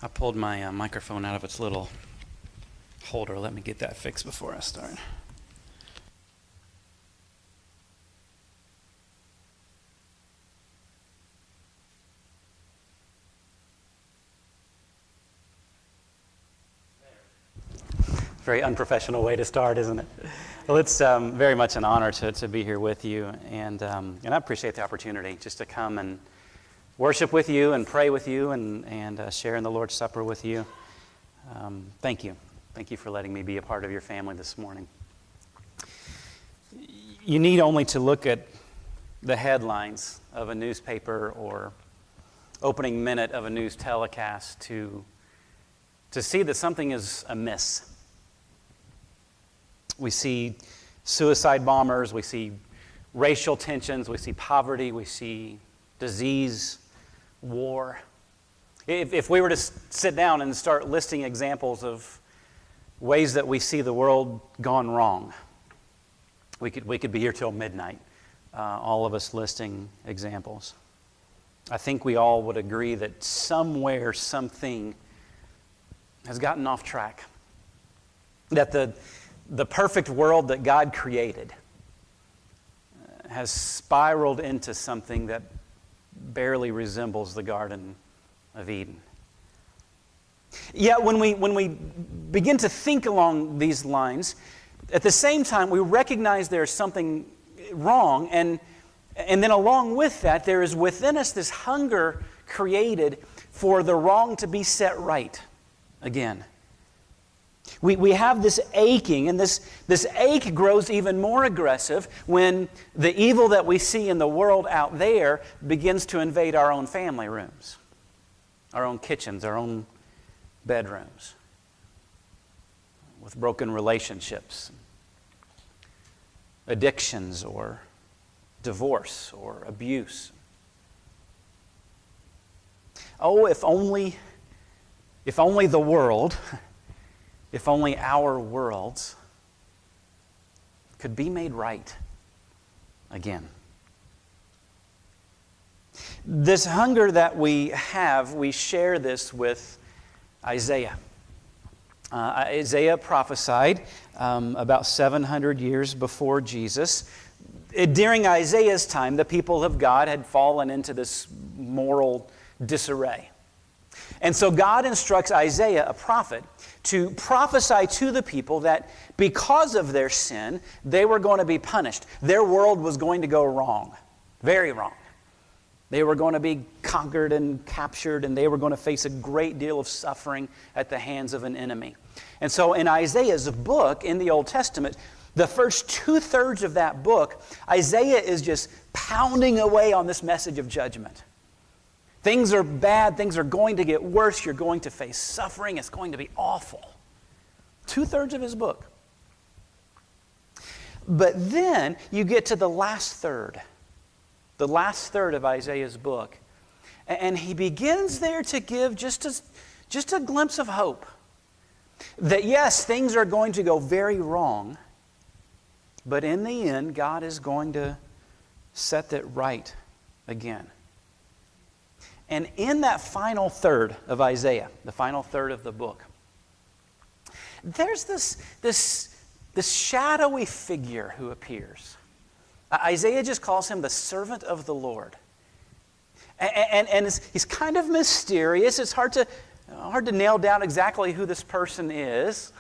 I pulled my microphone out of its little holder. Let me get that fixed before I start. Very unprofessional way to start, isn't it? Well, it's very much an honor to be here with you, and I appreciate the opportunity just to come and worship with you and pray with you and share in the Lord's Supper with you. Thank you. Thank you for letting me be a part of your family this morning. You need only to look at the headlines of a newspaper or opening minute of a news telecast to see that something is amiss. We see suicide bombers, we see racial tensions, we see poverty, we see disease, war. If we were to sit down and start listing examples of ways that we see the world gone wrong, we could be here till midnight, all of us listing examples. I think we all would agree that somewhere, something has gotten off track. That the perfect world that God created has spiraled into something that barely resembles the Garden of Eden. Yet when we begin to think along these lines, at the same time we recognize there's something wrong, and then along with that there is within us this hunger created for the wrong to be set right again. We have this aching, and this ache grows even more aggressive when the evil that we see in the world out there begins to invade our own family rooms, our own kitchens, our own bedrooms, with broken relationships, addictions, or divorce, or abuse. Oh, if only the world... If only our worlds could be made right again. This hunger that we have, we share this with Isaiah. Isaiah prophesied about 700 years before Jesus. During Isaiah's time, the people of God had fallen into this moral disarray. And so God instructs Isaiah, a prophet, to prophesy to the people that because of their sin, they were going to be punished. Their world was going to go wrong, very wrong. They were going to be conquered and captured, and they were going to face a great deal of suffering at the hands of an enemy. And so in Isaiah's book, in the Old Testament, the first 2/3 of that book, Isaiah is just pounding away on this message of judgment. Things are bad, things are going to get worse, you're going to face suffering, it's going to be awful. 2/3 of his book. But then you get to the last third of Isaiah's book, and he begins there to give just a glimpse of hope. That yes, things are going to go very wrong, but in the end, God is going to set that right again. And in that final third of Isaiah, the final third of the book, there's this shadowy figure who appears. Isaiah just calls him the servant of the Lord. And he's kind of mysterious. It's hard to nail down exactly who this person is.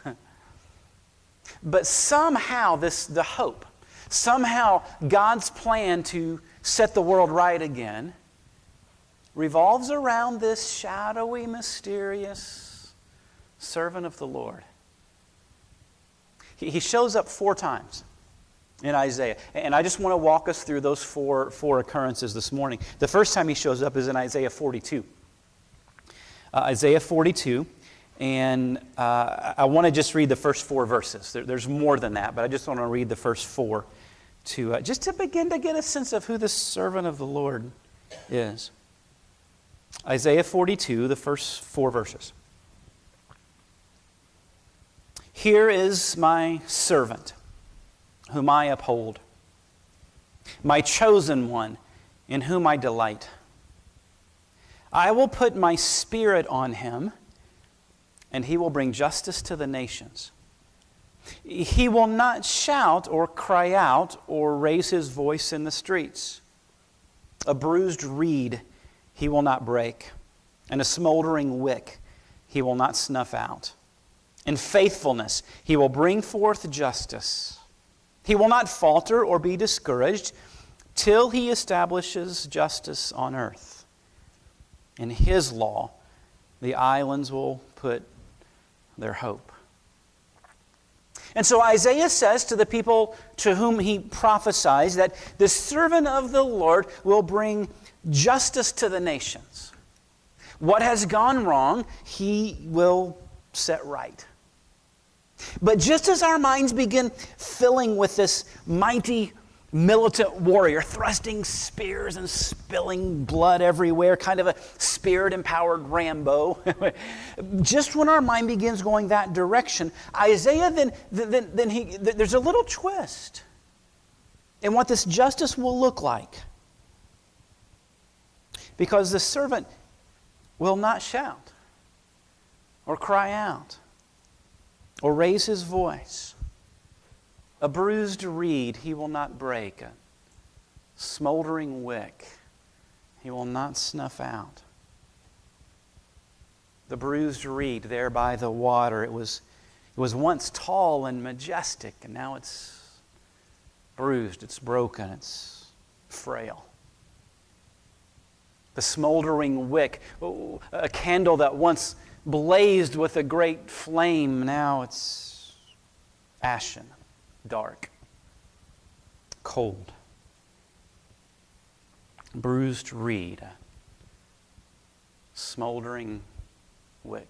But somehow the hope, somehow God's plan to set the world right again revolves around this shadowy, mysterious servant of the Lord. He shows up 4 times in Isaiah. And I just want to walk us through those four occurrences this morning. The first time he shows up is in Isaiah 42. Isaiah 42, and I want to just read the first 4 verses. There's more than that, but I just want to read the first 4 just to begin to get a sense of who this servant of the Lord is. Isaiah 42, the first 4 verses. Here is my servant, whom I uphold, my chosen one, in whom I delight. I will put my spirit on him, and he will bring justice to the nations. He will not shout or cry out or raise his voice in the streets. A bruised reed he will not break, and a smoldering wick he will not snuff out. In faithfulness he will bring forth justice. He will not falter or be discouraged till he establishes justice on earth. In his law the islands will put their hope. And so Isaiah says to the people to whom he prophesies that the servant of the Lord will bring justice to the nations. What has gone wrong, he will set right. But just as our minds begin filling with this mighty militant warrior, thrusting spears and spilling blood everywhere, kind of a spirit-empowered Rambo. Just when our mind begins going that direction, Isaiah there's a little twist in what this justice will look like. Because the servant will not shout or cry out or raise his voice. A bruised reed he will not break, a smoldering wick he will not snuff out. The bruised reed there by the water, it was once tall and majestic, and now it's bruised, it's broken, it's frail. The smoldering wick, a candle that once blazed with a great flame, now it's ashen. Dark, cold, bruised reed, a smoldering wick.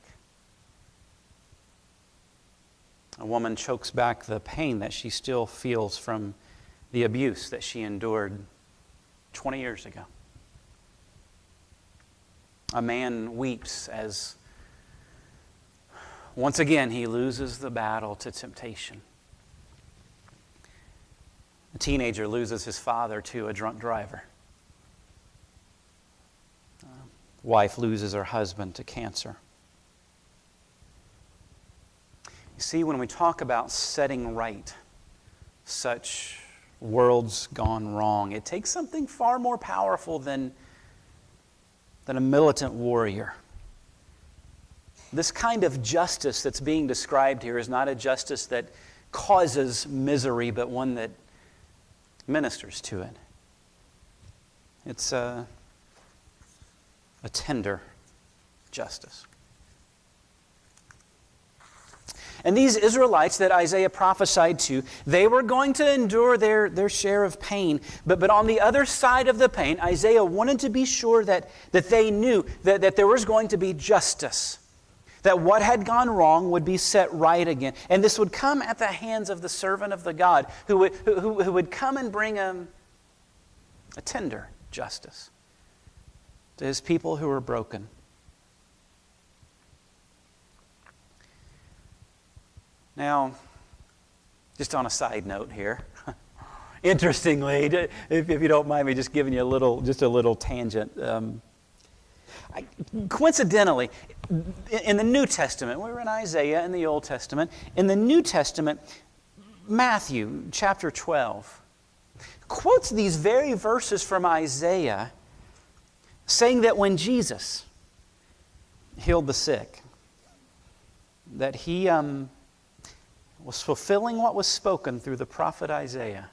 A woman chokes back the pain that she still feels from the abuse that she endured 20 years ago. A man weeps as once again he loses the battle to temptation. A teenager loses his father to a drunk driver. A wife loses her husband to cancer. You see, when we talk about setting right such worlds gone wrong, it takes something far more powerful than a militant warrior. This kind of justice that's being described here is not a justice that causes misery, but one that ministers to it. It's a tender justice. And these Israelites that Isaiah prophesied to, they were going to endure their share of pain. But on the other side of the pain, Isaiah wanted to be sure that they knew that there was going to be justice. That what had gone wrong would be set right again. And this would come at the hands of the servant of the God who would come and bring a tender justice to his people who were broken. Now, just on a side note here, interestingly, if you don't mind me just giving you a little tangent. Coincidentally, in the New Testament, we were in Isaiah in the Old Testament. In the New Testament, Matthew chapter 12 quotes these very verses from Isaiah, saying that when Jesus healed the sick, that he was fulfilling what was spoken through the prophet Isaiah,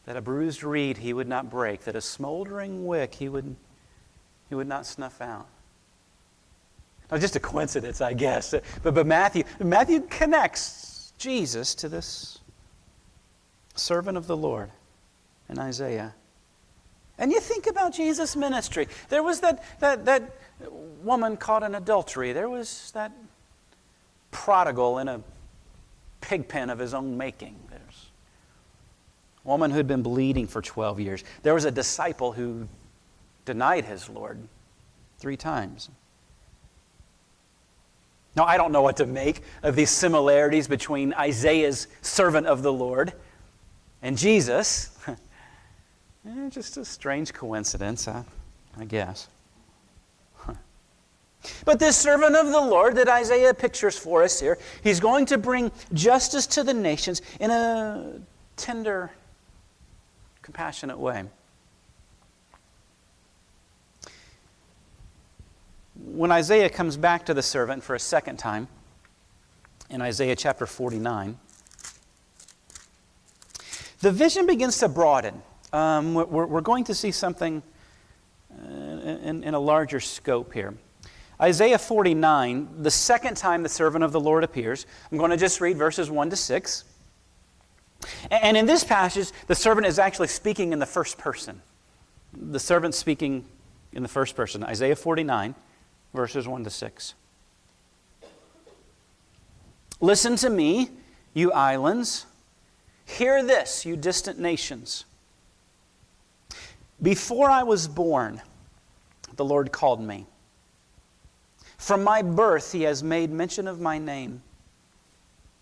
that a bruised reed he would not break, that a smoldering wick he would not snuff out. Now, just a coincidence, I guess. But Matthew connects Jesus to this servant of the Lord in Isaiah. And you think about Jesus' ministry. There was that woman caught in adultery. There was that prodigal in a pig pen of his own making. There's a woman who had been bleeding for 12 years. There was a disciple who denied his Lord 3 times. Now, I don't know what to make of these similarities between Isaiah's servant of the Lord and Jesus. Just a strange coincidence, I guess. But this servant of the Lord that Isaiah pictures for us here, he's going to bring justice to the nations in a tender, compassionate way. When Isaiah comes back to the servant for a second time, in Isaiah chapter 49, the vision begins to broaden. We're going to see something in a larger scope here. Isaiah 49, the second time the servant of the Lord appears. I'm going to just read verses 1 to 6. And in this passage, the servant is actually speaking in the first person. The servant speaking in the first person. Isaiah 49, verses 1 to 6. Listen to me, you islands. Hear this, you distant nations. Before I was born, the Lord called me. From my birth, He has made mention of my name.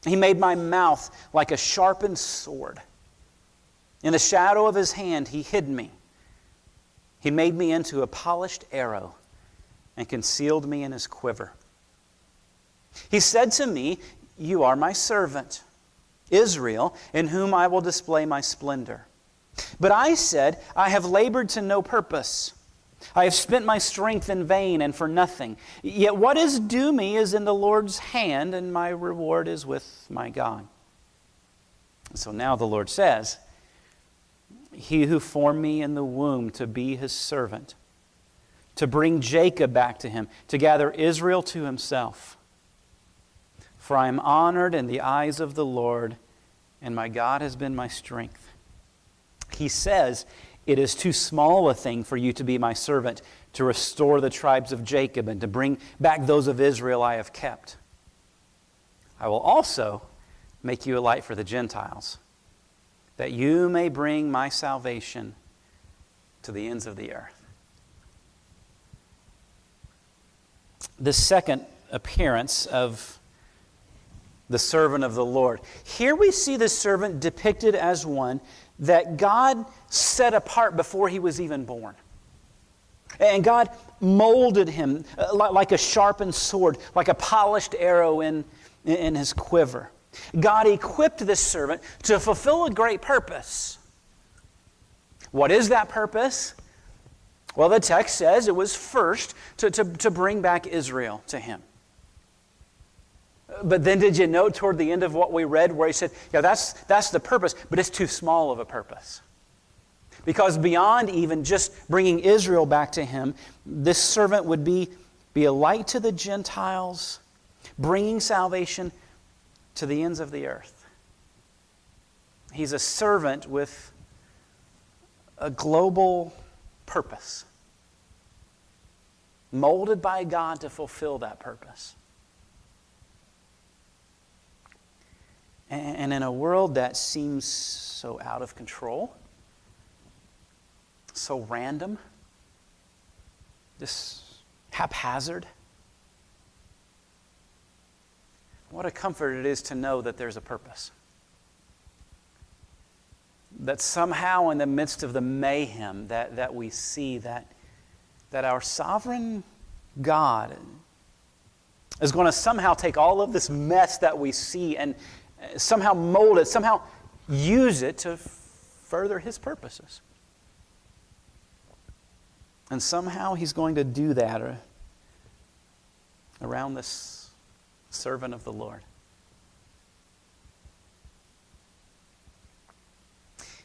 He made my mouth like a sharpened sword. In the shadow of His hand, He hid me. He made me into a polished arrow and concealed me in His quiver. He said to me, you are my servant, Israel, in whom I will display my splendor. But I said, I have labored to no purpose. I have spent my strength in vain and for nothing. Yet what is due me is in the Lord's hand, and my reward is with my God. So now the Lord says, He who formed me in the womb to be His servant, to bring Jacob back to Him, to gather Israel to Himself. For I am honored in the eyes of the Lord, and my God has been my strength. He says, it is too small a thing for you to be my servant, to restore the tribes of Jacob and to bring back those of Israel I have kept. I will also make you a light for the Gentiles, that you may bring my salvation to the ends of the earth. The second appearance of the servant of the Lord. Here we see the servant depicted as one that God set apart before he was even born. And God molded him like a sharpened sword, like a polished arrow in his quiver. God equipped this servant to fulfill a great purpose. What is that purpose? Well, the text says it was first to bring back Israel to Him. But then did you note toward the end of what we read where he said, yeah, that's the purpose, but it's too small of a purpose. Because beyond even just bringing Israel back to Him, this servant would be a light to the Gentiles, bringing salvation to the ends of the earth. He's a servant with a global purpose, molded by God to fulfill that purpose. And in a world that seems so out of control, so random, just haphazard, what a comfort it is to know that there's a purpose. That somehow in the midst of the mayhem that we see, that our sovereign God is going to somehow take all of this mess that we see and somehow mold it, somehow use it to further His purposes. And somehow He's going to do that around this servant of the Lord.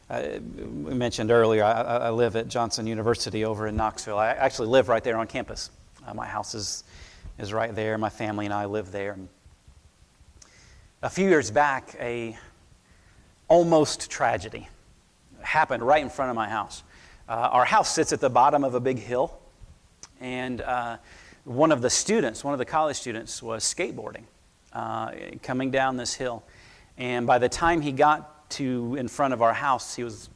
We mentioned earlier, I live at Johnson University over in Knoxville. I actually live right there on campus. My house is right there. My family and I live there. A few years back, a almost tragedy happened right in front of my house. Our house sits at the bottom of a big hill, and one of the college students was skateboarding, coming down this hill. And by the time he got to in front of our house, he was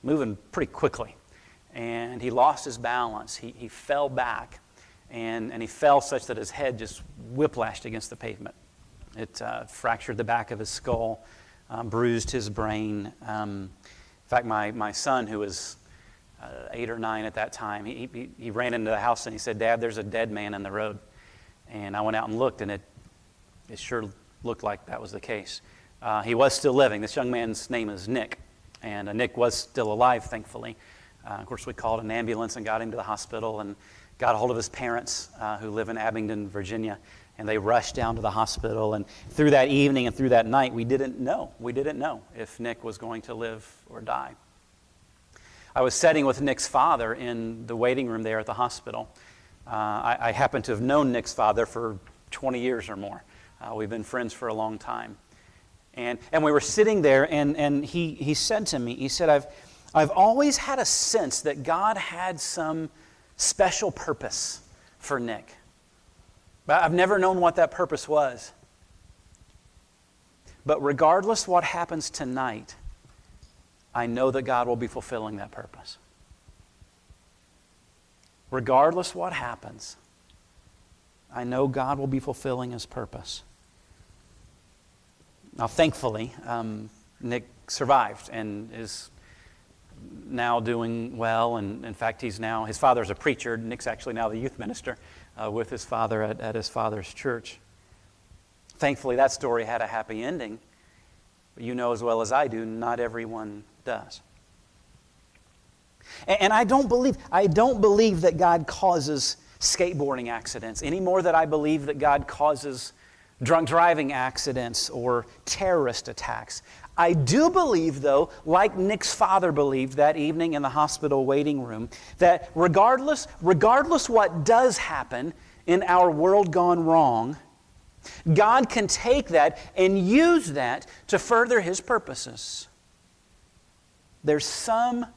moving pretty quickly. And he lost his balance. He fell back, and he fell such that his head just whiplashed against the pavement. It fractured the back of his skull, bruised his brain. In fact, my son, who was 8 or 9 at that time, he ran into the house and he said, "Dad, there's a dead man in the road." And I went out and looked, and it sure looked like that was the case. He was still living. This young man's name is Nick, and Nick was still alive, thankfully. Of course, we called an ambulance and got him to the hospital and got a hold of his parents who live in Abingdon, Virginia, and they rushed down to the hospital. And through that evening and through that night, we didn't know if Nick was going to live or die. I was sitting with Nick's father in the waiting room there at the hospital. I happen to have known Nick's father for 20 years or more. We've been friends for a long time. And we were sitting there, and he said to me, he said, I've always had a sense that God had some special purpose for Nick. But I've never known what that purpose was. But regardless what happens tonight, I know that God will be fulfilling that purpose. Regardless what happens, I know God will be fulfilling His purpose. Now, thankfully, Nick survived and is now doing well. And in fact, his father's a preacher. Nick's actually now the youth minister with his father at his father's church. Thankfully, that story had a happy ending. But you know as well as I do, not everyone does. And I don't believe that God causes skateboarding accidents any more than I believe that God causes drunk driving accidents or terrorist attacks. I do believe, though, like Nick's father believed that evening in the hospital waiting room, that regardless what does happen in our world gone wrong, God can take that and use that to further His purposes. There's some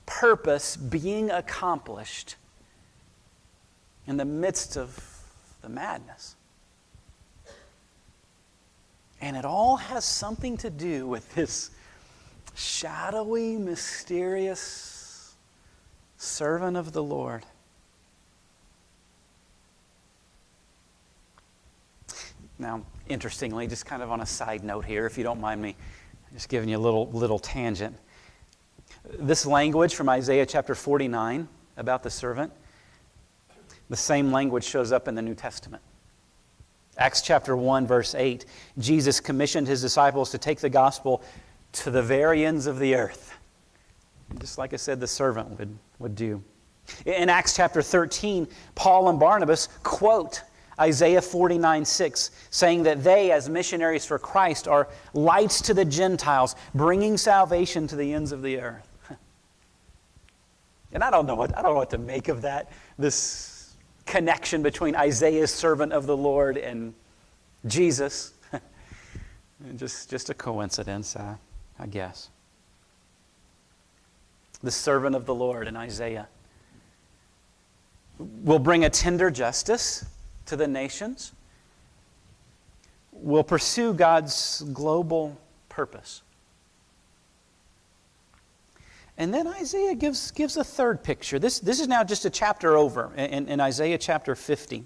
purpose being accomplished in the midst of the madness. And it all has something to do with this shadowy, mysterious servant of the Lord. Now, interestingly, just kind of on a side note here, if you don't mind me just giving you a little tangent. This language from Isaiah chapter 49 about the servant, the same language shows up in the New Testament. Acts chapter 1, verse 8, Jesus commissioned His disciples to take the gospel to the very ends of the earth. Just like I said, the servant would do. In Acts chapter 13, Paul and Barnabas quote Isaiah 49:6, saying that they, as missionaries for Christ, are lights to the Gentiles, bringing salvation to the ends of the earth. And I don't know what to make of that. This connection between Isaiah's servant of the Lord and Jesus. just a coincidence, I guess. The servant of the Lord in Isaiah will bring a tender justice to the nations, will pursue God's global purpose. And then Isaiah gives a third picture. This is now just a chapter over in Isaiah chapter 50.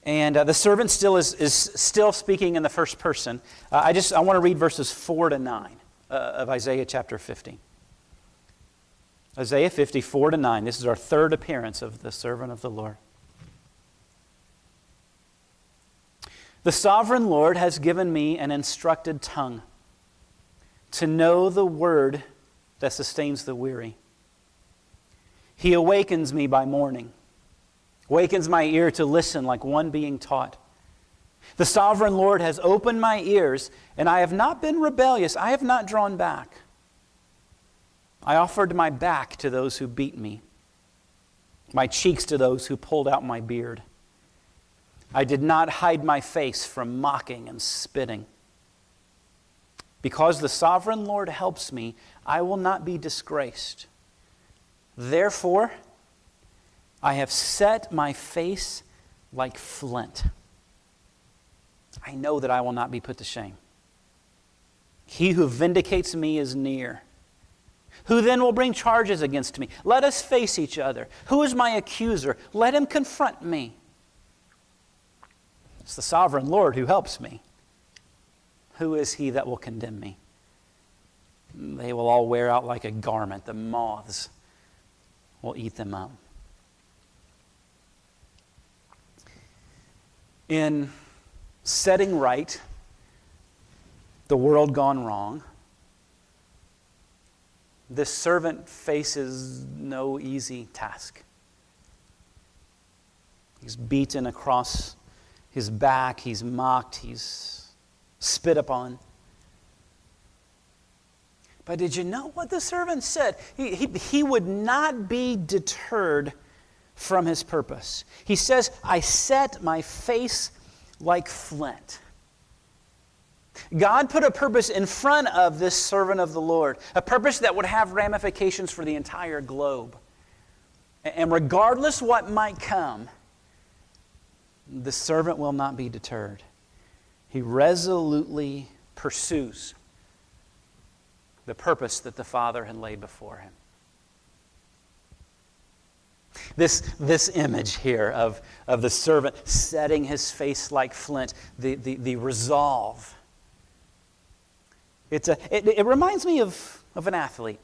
And the servant still is still speaking in the first person. I want to read verses 4 to 9 of Isaiah chapter 50. Isaiah 50, 4 to 9. This is our third appearance of the servant of the Lord. The sovereign Lord has given me an instructed tongue to know the word that sustains the weary. He awakens me by morning, wakens my ear to listen like one being taught. The sovereign Lord has opened my ears, and I have not been rebellious. I have not drawn back. I offered my back to those who beat me, my cheeks to those who pulled out my beard. I did not hide my face from mocking and spitting. Because the sovereign Lord helps me, I will not be disgraced. Therefore, I have set my face like flint. I know that I will not be put to shame. He who vindicates me is near. Who then will bring charges against me? Let us face each other. Who is my accuser? Let him confront me. It's the sovereign Lord who helps me. Who is he that will condemn me? They will all wear out like a garment. The moths will eat them up. in setting right the world gone wrong, this servant faces no easy task. He's beaten across his back, he's mocked, he's spit upon. But did you know what the servant said? He would not be deterred from his purpose. He says, I set my face like flint. God put a purpose in front of this servant of the Lord, a purpose that would have ramifications for the entire globe. And regardless what might come, the servant will not be deterred. He resolutely pursues the purpose that the Father had laid before him. This image here of the servant setting his face like flint, the resolve. It reminds me of an athlete.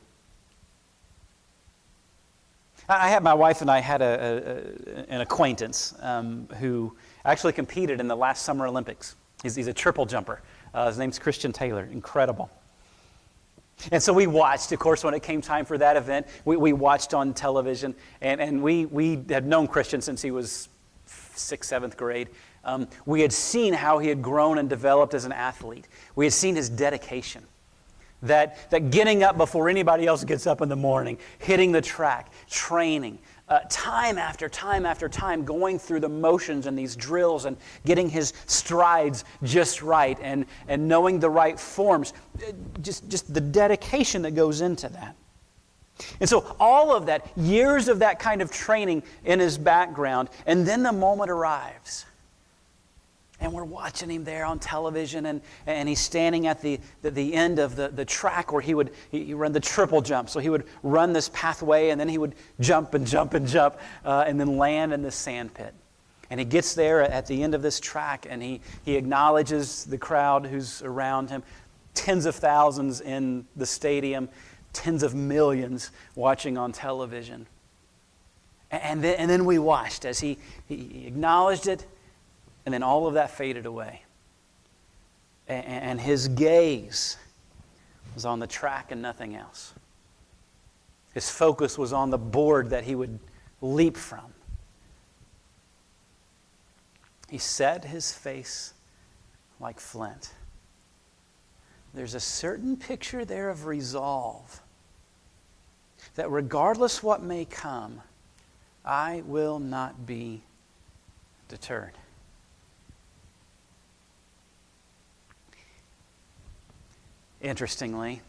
My wife and I had an acquaintance who actually competed in the last Summer Olympics. He's a triple jumper. His name's Christian Taylor. Incredible. And so we watched, of course, when it came time for that event, we watched on television, and we had known Christian since he was 6th, 7th grade. We had seen how he had grown and developed as an athlete. We had seen his dedication. That getting up before anybody else gets up in the morning, hitting the track, training, time after time after time, going through the motions and these drills and getting his strides just right and knowing the right forms, just the dedication that goes into that. And so all of that, years of that kind of training in his background, and then the moment arrives. And we're watching him there on television, and he's standing at the end of the track where he run the triple jump. So he would run this pathway, and then he would jump and jump and jump, and then land in this sand pit. And he gets there at the end of this track, and he acknowledges the crowd who's around him. Tens of thousands in the stadium, tens of millions watching on television. And then we watched as he acknowledged it, and then all of that faded away. And his gaze was on the track and nothing else. His focus was on the board that he would leap from. He set his face like flint. There's a certain picture there of resolve that regardless what may come, I will not be deterred. Interestingly,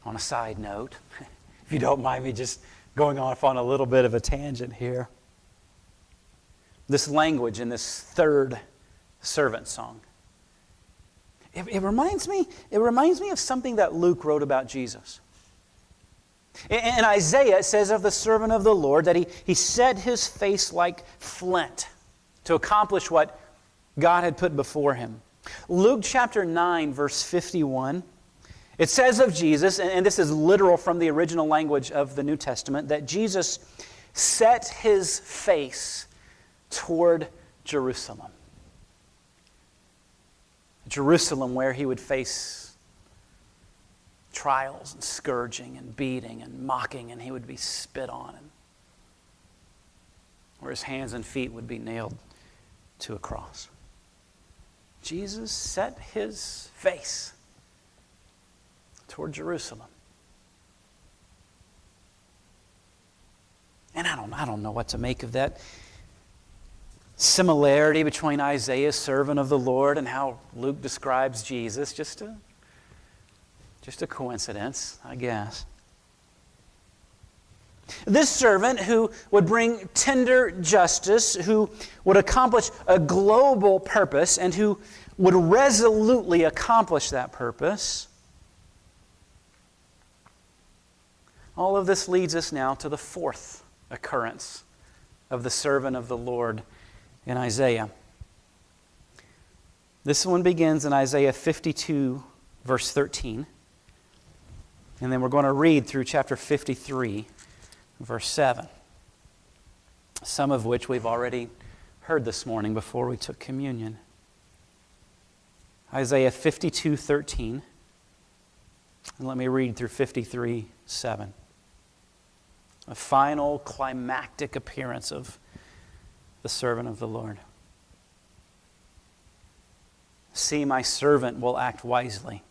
on a side note, if you don't mind me just going off on a little bit of a tangent here, this language in this third servant song, it reminds me of something that Luke wrote about Jesus. In Isaiah, it says of the servant of the Lord that he set his face like flint to accomplish what God had put before him. Luke chapter 9, verse 51, it says of Jesus, and this is literal from the original language of the New Testament, that Jesus set his face toward Jerusalem. Jerusalem, where he would face trials and scourging and beating and mocking, and he would be spit on, and where his hands and feet would be nailed to a cross. Jesus set his face toward Jerusalem. And I don't know what to make of that similarity between Isaiah, servant of the Lord, and how Luke describes Jesus. Just a coincidence, I guess. This servant who would bring tender justice, who would accomplish a global purpose, and who would resolutely accomplish that purpose. All of this leads us now to the fourth occurrence of the servant of the Lord in Isaiah. This one begins in Isaiah 52, verse 13. And then we're going to read through chapter 53, verse 7. Some of which we've already heard this morning before we took communion. Isaiah 52:13. And let me read through 53:7. A final climactic appearance of the servant of the Lord. See, my servant will act wisely.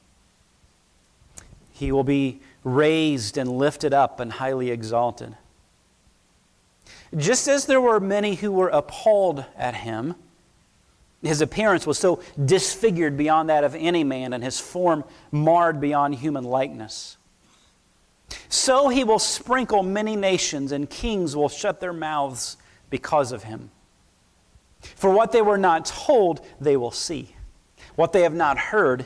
He will be raised and lifted up and highly exalted. Just as there were many who were appalled at him, his appearance was so disfigured beyond that of any man, and his form marred beyond human likeness. So he will sprinkle many nations, and kings will shut their mouths because of him. For what they were not told, they will see. What they have not heard,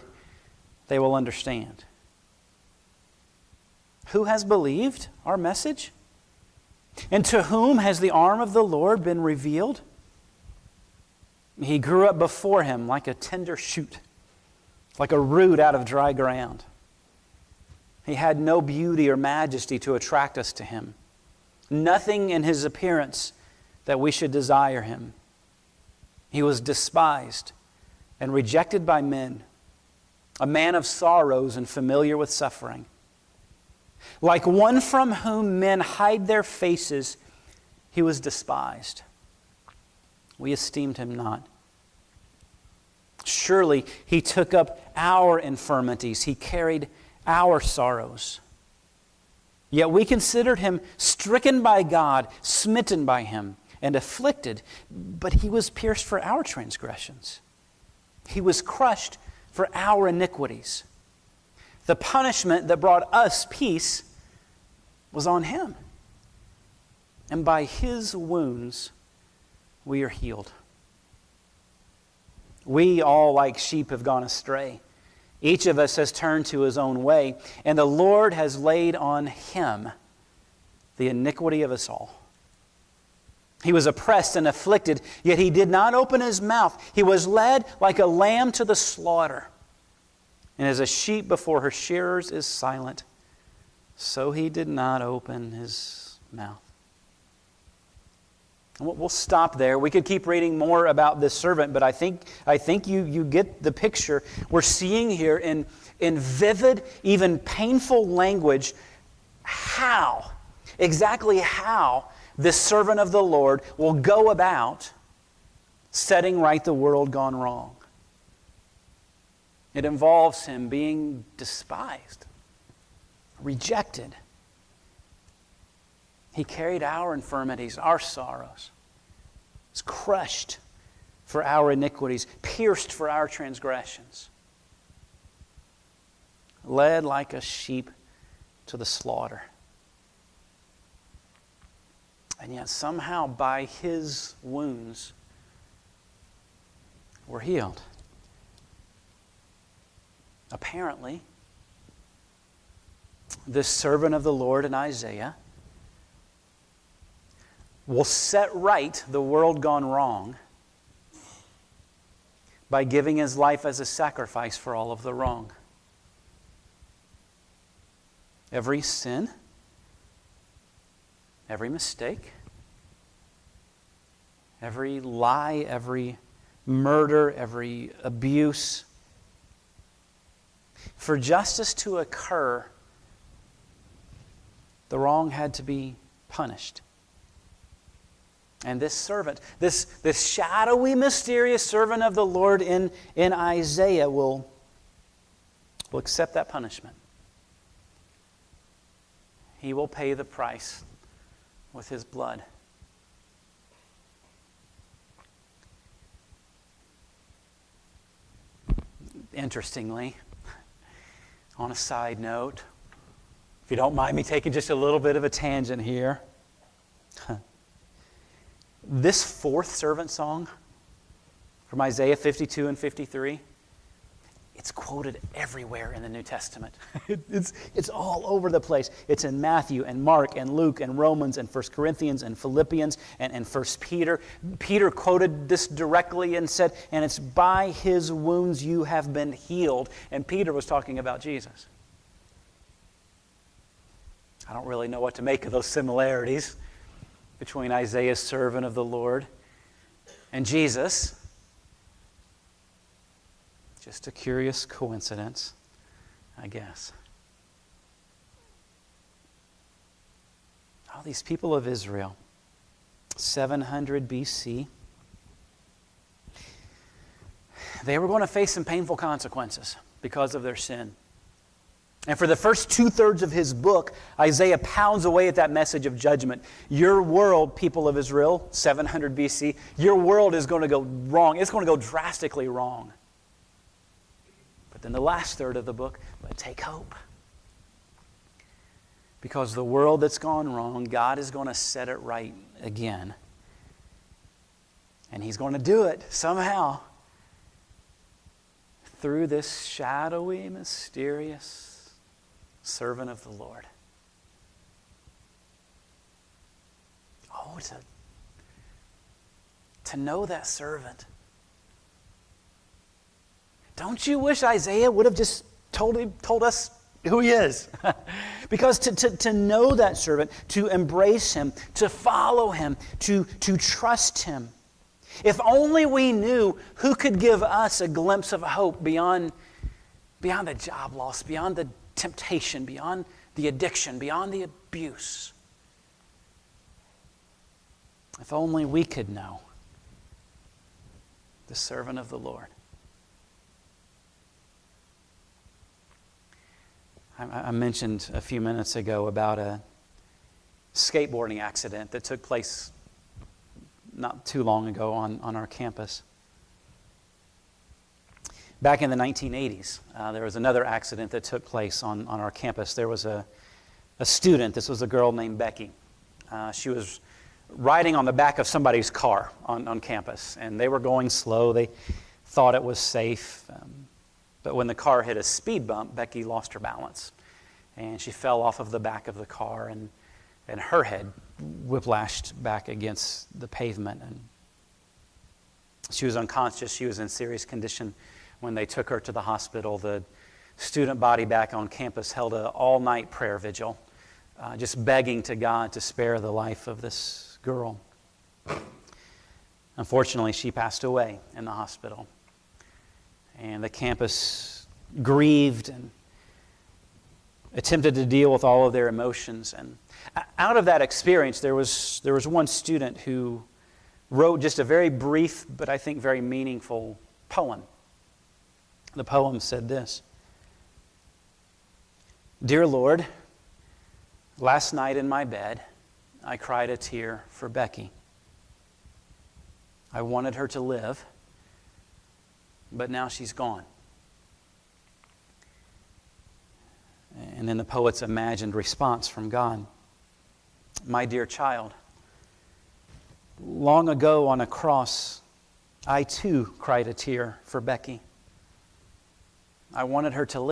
they will understand. Who has believed our message? And to whom has the arm of the Lord been revealed? He grew up before him like a tender shoot, like a root out of dry ground. He had no beauty or majesty to attract us to him. Nothing in his appearance that we should desire him. He was despised and rejected by men, a man of sorrows and familiar with suffering. Like one from whom men hide their faces, he was despised. We esteemed him not. Surely he took up our infirmities. He carried our sorrows. Yet we considered him stricken by God, smitten by him, and afflicted. But he was pierced for our transgressions. He was crushed for our iniquities. The punishment that brought us peace was on him. And by his wounds we are healed. We all, like sheep, have gone astray. Each of us has turned to his own way, and the Lord has laid on him the iniquity of us all. He was oppressed and afflicted, yet he did not open his mouth. He was led like a lamb to the slaughter. And as a sheep before her shearers is silent, so he did not open his mouth. And we'll stop there. We could keep reading more about this servant, but I think you get the picture. We're seeing here in vivid, even painful language, exactly how this servant of the Lord will go about setting right the world gone wrong. It involves him being despised, rejected. He carried our infirmities, our sorrows. He was crushed for our iniquities, pierced for our transgressions. Led like a sheep to the slaughter. And yet somehow by his wounds we're healed. Apparently, this servant of the Lord in Isaiah will set right the world gone wrong by giving his life as a sacrifice for all of the wrong. Every sin, every mistake, every lie, every murder, every abuse. For justice to occur, the wrong had to be punished. And this servant, this shadowy, mysterious servant of the Lord in Isaiah will accept that punishment. He will pay the price with his blood. Interestingly, on a side note, if you don't mind me taking just a little bit of a tangent here, this fourth servant song from Isaiah 52 and 53, it's quoted everywhere in the New Testament. It's all over the place. It's in Matthew and Mark and Luke and Romans and 1 Corinthians and Philippians and 1 Peter. Peter quoted this directly and said, and it's by his wounds you have been healed. And Peter was talking about Jesus. I don't really know what to make of those similarities between Isaiah's servant of the Lord And Jesus, just a curious coincidence, I guess. All these people of Israel, 700 BC, they were going to face some painful consequences because of their sin. And for the first 2/3 of his book, Isaiah pounds away at that message of judgment. Your world, people of Israel, 700 BC, your world is going to go wrong. It's going to go drastically wrong. But then the last third of the book, but take hope. Because the world that's gone wrong, God is going to set it right again. And He's going to do it somehow through this shadowy, mysterious servant of the Lord. Oh, to know that servant. Don't you wish Isaiah would have just told us who he is? Because to know that servant, to embrace him, to follow him, to trust him. If only we knew who could give us a glimpse of hope beyond the job loss, beyond the temptation, beyond the addiction, beyond the abuse. If only we could know the servant of the Lord. I mentioned a few minutes ago about a skateboarding accident that took place not too long ago on our campus. Back in the 1980s, there was another accident that took place on our campus. There was a student, this was a girl named Becky. She was riding on the back of somebody's car on campus, and they were going slow. They thought it was safe. But when the car hit a speed bump, Becky lost her balance. And she fell off of the back of the car, and her head whiplashed back against the pavement. And she was unconscious. She was in serious condition when they took her to the hospital. The student body back on campus held an all-night prayer vigil, just begging to God to spare the life of this girl. Unfortunately, she passed away in the hospital. And the campus grieved and attempted to deal with all of their emotions. And out of that experience, there was one student who wrote just a very brief, but I think very meaningful poem. The poem said this: "Dear Lord, last night in my bed, I cried a tear for Becky. I wanted her to live, but now she's gone." And then the poet's imagined response from God: "My dear child, long ago on a cross, I too cried a tear for Becky. I wanted her to live.